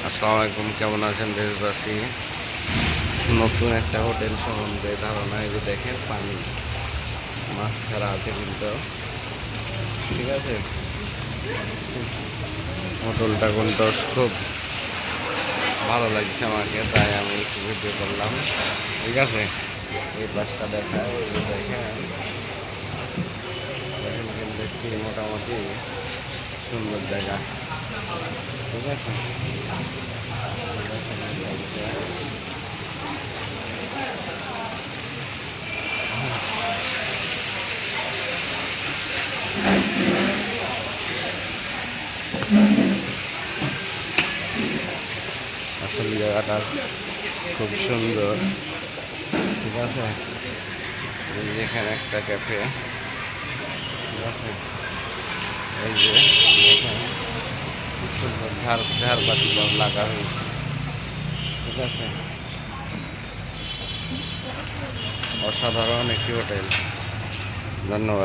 আসসালামু আলাইকুম, কেমন আছেন দেশবাসী? নতুন একটা হোটেল সম্বন্ধে ধারণা, এই যে দেখেন পানি, মাছ ছাড়া আছে কিন্তু, ঠিক আছে। হোটেলটা কিন্তু খুব ভালো লাগছে আমাকে, তাই আমি একটু ভিডিও করলাম, ঠিক আছে। এই পাশটা দেখায়, এই যে দেখেন দেখেন কিন্তু একটি মোটামুটি সুন্দর জায়গা, ঠিক আছে। আসলে জায়গাটা খুব সুন্দর, ঠিক আছে। এই যে এখানে একটা ক্যাফে, ঠিক আছে। এই যে দেখেন খুব সুন্দর ঝাড়বাতি লাগা হয়েছে, ঠিক আছে। অসাধারণ একটি হোটেল। ধন্যবাদ।